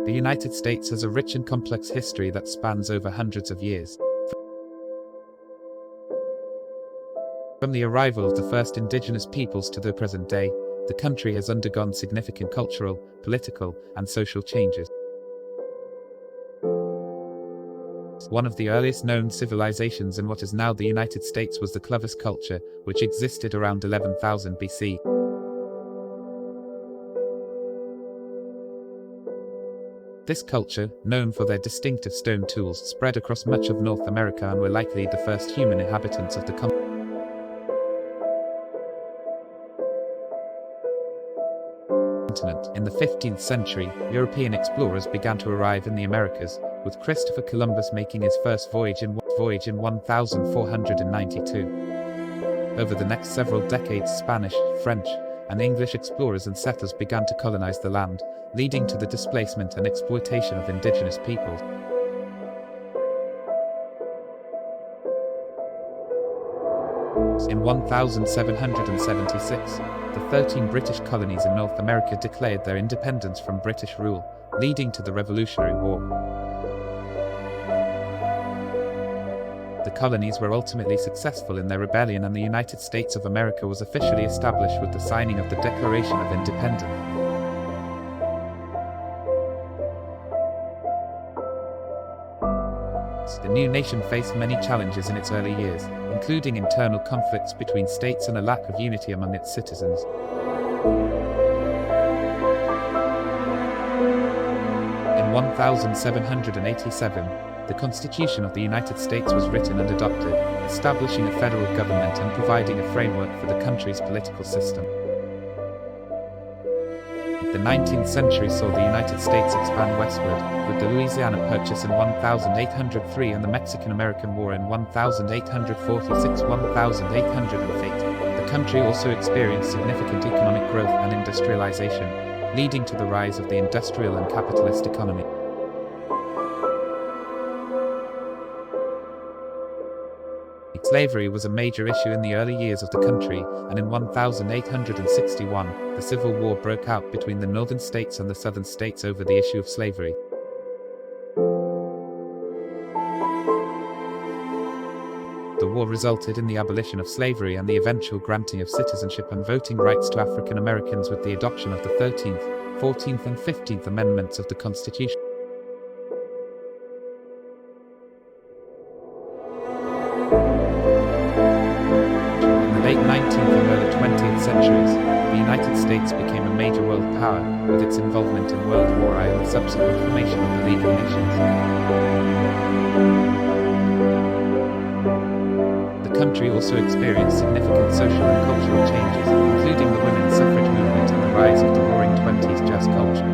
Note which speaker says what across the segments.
Speaker 1: The United States has a rich and complex history that spans over hundreds of years. From the arrival of the first indigenous peoples to the present day, the country has undergone significant cultural, political, and social changes. One of the earliest known civilizations in what is now the United States was the Clovis culture, which existed around 11,000 BC. This culture, known for their distinctive stone tools, spread across much of North America and were likely the first human inhabitants of the continent. In the 15th century, European explorers began to arrive in the Americas, with Christopher Columbus making his first voyage in 1492. Over the next several decades, Spanish, French, and English explorers and settlers began to colonize the land, leading to the displacement and exploitation of indigenous peoples. In 1776, the 13 British colonies in North America declared their independence from British rule, leading to the Revolutionary War. The colonies were ultimately successful in their rebellion, and the United States of America was officially established with the signing of the Declaration of Independence. The new nation faced many challenges in its early years, including internal conflicts between states and a lack of unity among its citizens. In 1787, the Constitution of the United States was written and adopted, establishing a federal government and providing a framework for the country's political system. The 19th century saw the United States expand westward, with the Louisiana Purchase in 1803 and the Mexican-American War in 1846-1808. The country also experienced significant economic growth and industrialization, leading to the rise of the industrial and capitalist economy. Slavery was a major issue in the early years of the country, and in 1861, the Civil War broke out between the northern states and the southern states over the issue of slavery. The war resulted in the abolition of slavery and the eventual granting of citizenship and voting rights to African Americans with the adoption of the 13th, 14th, and 15th Amendments of the Constitution. Late 19th and early 20th centuries, the United States became a major world power, with its involvement in World War I and the subsequent formation of the League of Nations. The country also experienced significant social and cultural changes, including the women's suffrage movement and the rise of the Roaring Twenties jazz culture.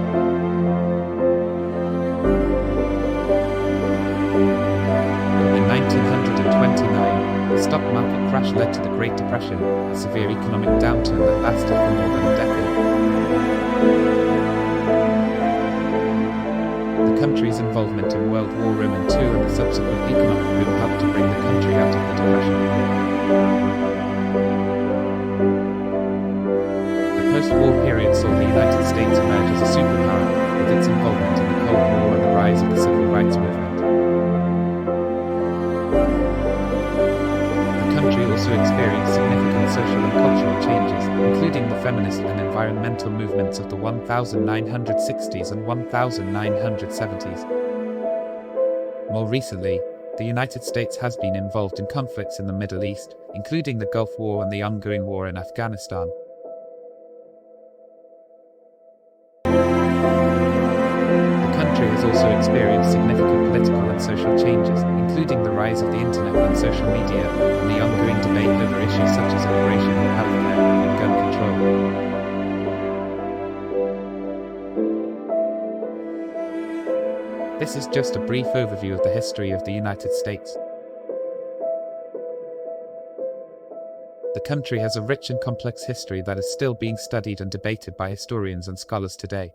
Speaker 1: In 1929, the stock market crash led to the Great Depression, a severe economic downturn that lasted for more than a decade. The country's involvement in World War I and II and the subsequent economic boom helped to bring the country out of the Depression. The post-war period saw the United States emerge as a superpower, with its involvement in the Cold War and the rise of the Civil Rights Movement. The country also experienced significant social and cultural changes, including the feminist and environmental movements of the 1960s and 1970s. More recently, the United States has been involved in conflicts in the Middle East, including the Gulf War and the ongoing war in Afghanistan. The country has also experienced significant political and social changes, including the rise of the internet and social media, and the ongoing debate over issues such as immigration, healthcare, and gun control. This is just a brief overview of the history of the United States. The country has a rich and complex history that is still being studied and debated by historians and scholars today.